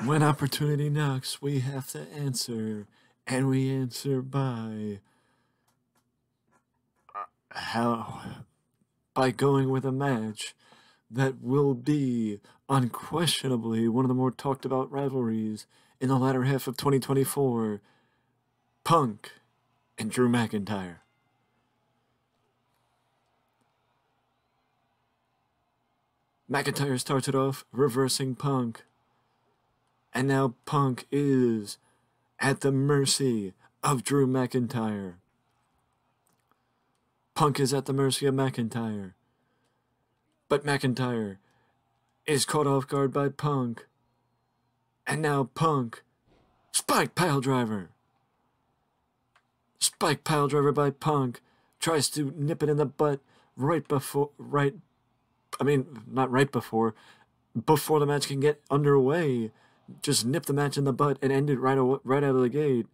When opportunity knocks, we have to answer, and we answer how by going with a match that will be unquestionably one of the more talked about rivalries in the latter half of 2024, Punk and Drew McIntyre. McIntyre started off reversing Punk, and now Punk is at the mercy of Drew McIntyre. Punk is at the mercy of McIntyre. But McIntyre is caught off guard by Punk. And now Punk, spike piledriver. Spike piledriver by Punk, tries to nip it in the butt before the match can get underway. Just nip the match in the butt and end it right out of the gate.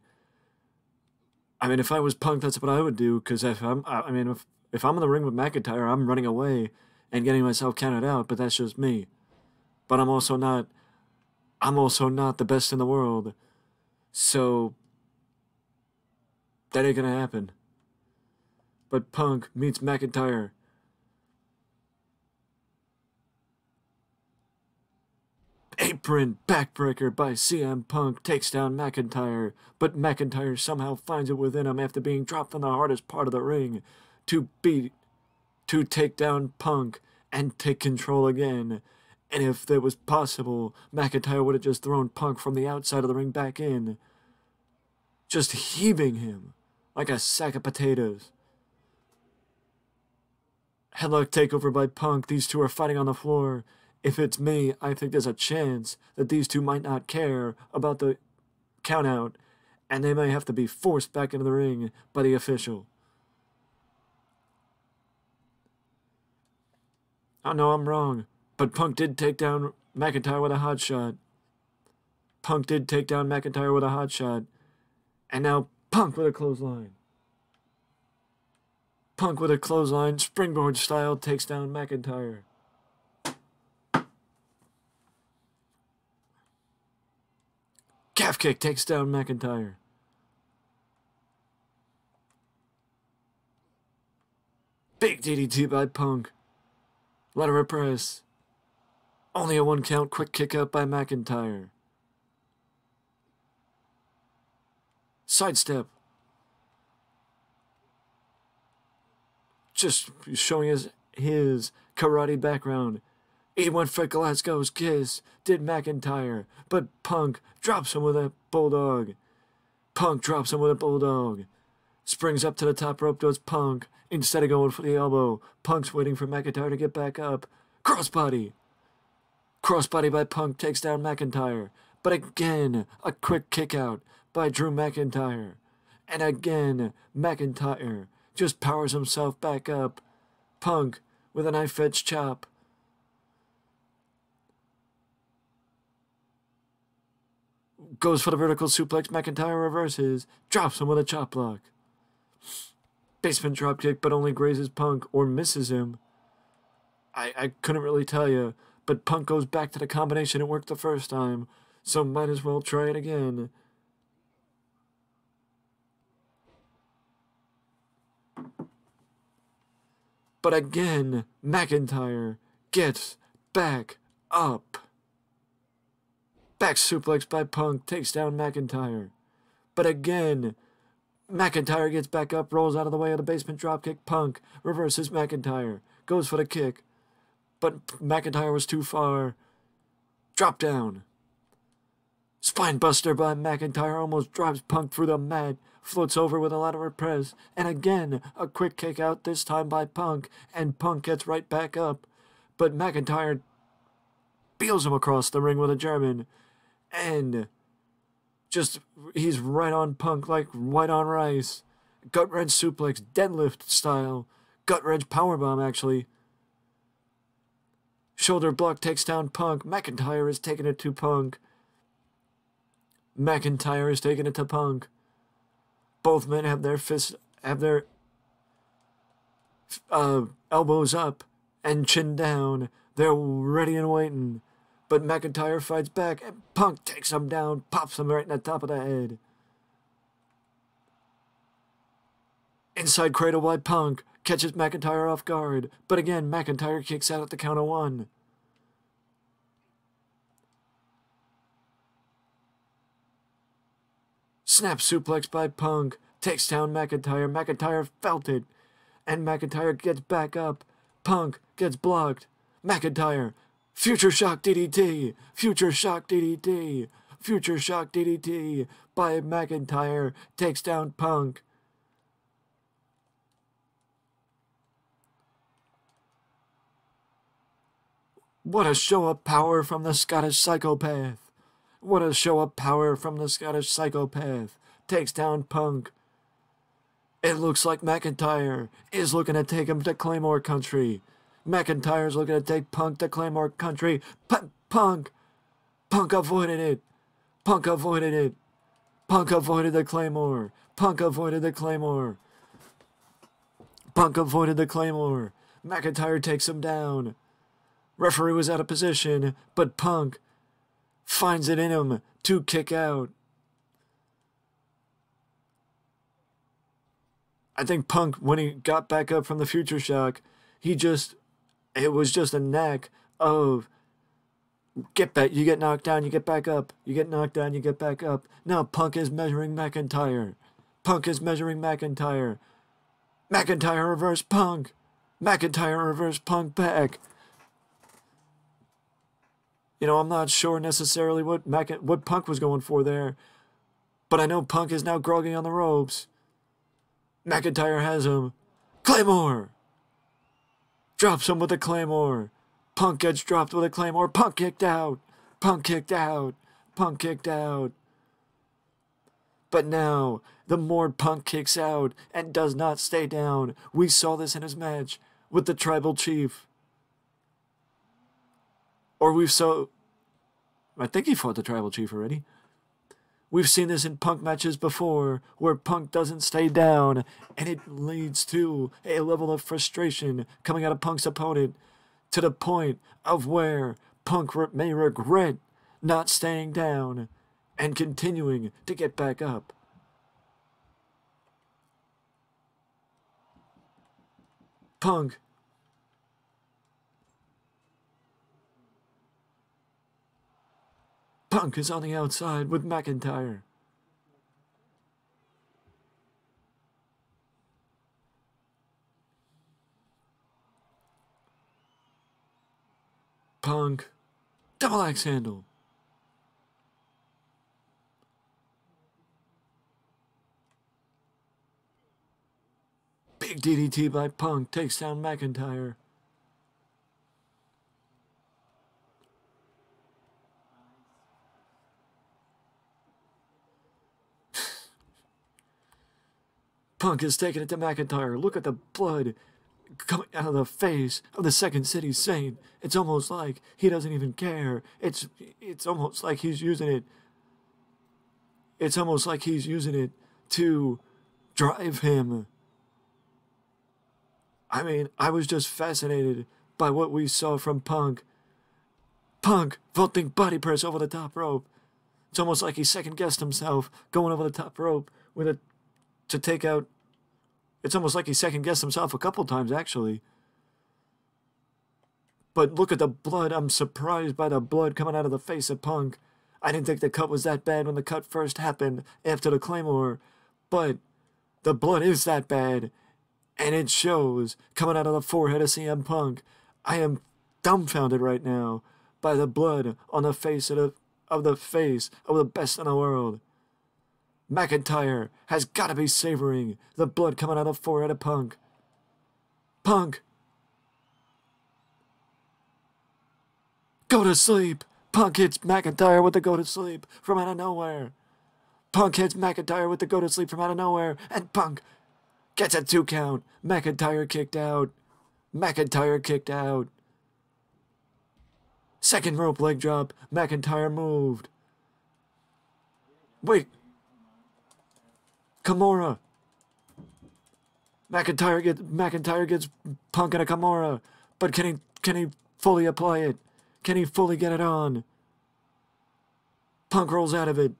I mean, if I was Punk, that's what I would do. Because if I'm in the ring with McIntyre, I'm running away and getting myself counted out. But that's just me. But I'm also not the best in the world. So that ain't gonna happen. But Punk meets McIntyre. Apron backbreaker by CM Punk takes down McIntyre, but McIntyre somehow finds it within him after being dropped on the hardest part of the ring to take down Punk and take control again. And if it was possible, McIntyre would have just thrown Punk from the outside of the ring back in, just heaving him like a sack of potatoes. Headlock takeover by Punk. These two are fighting on the floor. If it's me, I think there's a chance that these two might not care about the countout, and they may have to be forced back into the ring by the official. I know I'm wrong, but Punk did take down McIntyre with a hot shot. And now Punk with a clothesline. Punk with a clothesline, springboard style, takes down McIntyre. Calf kick takes down McIntyre. Big DDT by Punk. Lateral press. Only a 1 count, quick kick out by McIntyre. Sidestep. Just showing his karate background. He went for Glasgow's kiss, did McIntyre, but Punk drops him with a bulldog. Springs up to the top rope, does Punk. Instead of going for the elbow, Punk's waiting for McIntyre to get back up. Crossbody by Punk takes down McIntyre. But again, a quick kick out by Drew McIntyre. And again, McIntyre just powers himself back up. Punk with a knife-edge chop. Goes for the vertical suplex. McIntyre reverses. Drops him with a chop block. Basement dropkick, but only grazes Punk or misses him. I couldn't really tell you. But Punk goes back to the combination. It worked the first time. So might as well try it again. But again, McIntyre gets back up. Back suplex by Punk takes down McIntyre. But again, McIntyre gets back up, rolls out of the way of the basement dropkick. Punk reverses McIntyre, goes for the kick. But McIntyre was too far. Drop down. Spine buster by McIntyre almost drives Punk through the mat. Floats over with a lateral press. And again, a quick kick out, this time by Punk. And Punk gets right back up. But McIntyre peels him across the ring with a German. And he's right on Punk like white on rice. Gut wrench suplex, deadlift style. Gut wrench powerbomb, actually. Shoulder block takes down Punk. McIntyre is taking it to Punk. Both men have their elbows up and chin down. They're ready and waiting. But McIntyre fights back, and Punk takes him down, pops him right in the top of the head. Inside cradle by Punk, catches McIntyre off guard, but again McIntyre kicks out at the count of 1. Snap suplex by Punk, takes down McIntyre. McIntyre felt it, and McIntyre gets back up. Punk gets blocked. McIntyre, future shock DDT, future shock DDT, future shock DDT by McIntyre, takes down Punk. What a show of power from the Scottish Psychopath. What a show of power from the Scottish Psychopath. Takes down Punk. It looks like McIntyre is looking to take him to Claymore Country. McIntyre's looking to take Punk to Claymore Country. Punk avoided it. Punk avoided it. Punk avoided the Claymore. Punk avoided the Claymore. Punk avoided the Claymore. McIntyre takes him down. Referee was out of position, but Punk finds it in him to kick out. I think Punk, when he got back up from the future shock, it was just a knack of get back, you get knocked down, you get back up, you get knocked down, you get back up. Now Punk is measuring McIntyre. Punk is measuring McIntyre. McIntyre reverse Punk. McIntyre reverse Punk back. You know, I'm not sure necessarily what Punk was going for there, but I know Punk is now groggy on the ropes. McIntyre has him. Claymore! Drops him with a Claymore. Punk gets dropped with a Claymore. Punk kicked out. Punk kicked out. Punk kicked out. But now, the more Punk kicks out and does not stay down, we saw this in his match with the Tribal Chief. I think he fought the Tribal Chief already. We've seen this in Punk matches before, where Punk doesn't stay down, and it leads to a level of frustration coming out of Punk's opponent, to the point of where Punk may regret not staying down and continuing to get back up. Punk is on the outside with McIntyre. Punk, double axe handle. Big DDT by Punk takes down McIntyre. Punk is taking it to McIntyre. Look at the blood coming out of the face of the Second City Saint. It's almost like he doesn't even care. It's almost like he's using it. It's almost like he's using it to drive him. I mean, I was just fascinated by what we saw from Punk. Punk vaulting body press over the top rope. It's almost like he second-guessed himself going over the top rope to take out. It's almost like he second-guessed himself a couple times, actually. But look at the blood. I'm surprised by the blood coming out of the face of Punk. I didn't think the cut was that bad when the cut first happened after the Claymore. But the blood is that bad. And it shows coming out of the forehead of CM Punk. I am dumbfounded right now by the blood on the face of the face of the best in the world. McIntyre has got to be savoring the blood coming out of the forehead of Punk. Punk! Go to sleep! Punk hits McIntyre with the go to sleep from out of nowhere. Punk hits McIntyre with the go to sleep from out of nowhere. And Punk gets a 2 count. McIntyre kicked out. McIntyre kicked out. Second rope leg drop. McIntyre moved. Wait. Kimura. McIntyre gets Punk in a Kimura, but can he fully apply it? Can he fully get it on? Punk rolls out of it.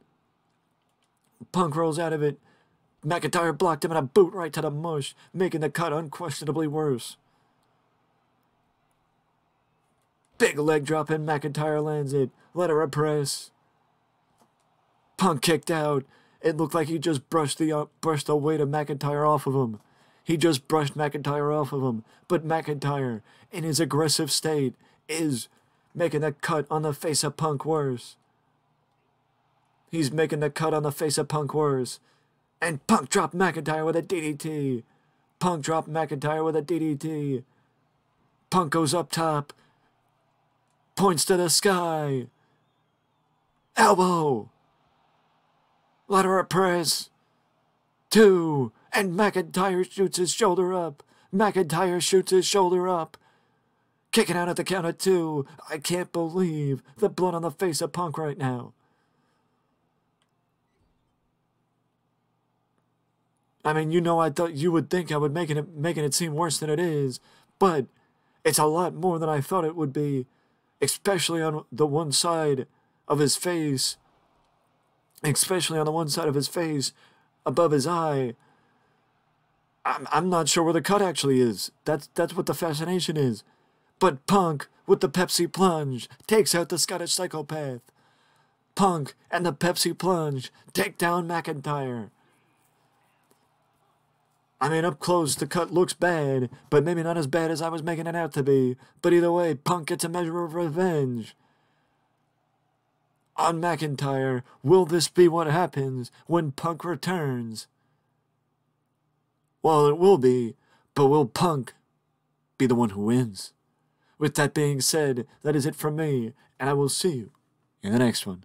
Punk rolls out of it. McIntyre blocked him and a boot right to the mush, making the cut unquestionably worse. Big leg drop and McIntyre lands it. Let her press. Punk kicked out. It looked like he just brushed the weight of McIntyre off of him. He just brushed McIntyre off of him. But McIntyre, in his aggressive state, is making the cut on the face of Punk worse. He's making the cut on the face of Punk worse. And Punk dropped McIntyre with a DDT. Punk dropped McIntyre with a DDT. Punk goes up top. Points to the sky. Elbow. Lateral press. 2. And McIntyre shoots his shoulder up. McIntyre shoots his shoulder up. Kicking out at the count of 2. I can't believe the blood on the face of Punk right now. I mean, you know, I thought you would think I would making it seem worse than it is, but it's a lot more than I thought it would be, especially on the one side of his face. Especially on the one side of his face, above his eye. I'm not sure where the cut actually is. That's what the fascination is. But Punk, with the Pepsi plunge, takes out the Scottish Psychopath. Punk and the Pepsi plunge take down McIntyre. I mean, up close, the cut looks bad, but maybe not as bad as I was making it out to be. But either way, Punk gets a measure of revenge on McIntyre. Will this be what happens when Punk returns? Well, it will be, but will Punk be the one who wins? With that being said, that is it from me, and I will see you in the next one.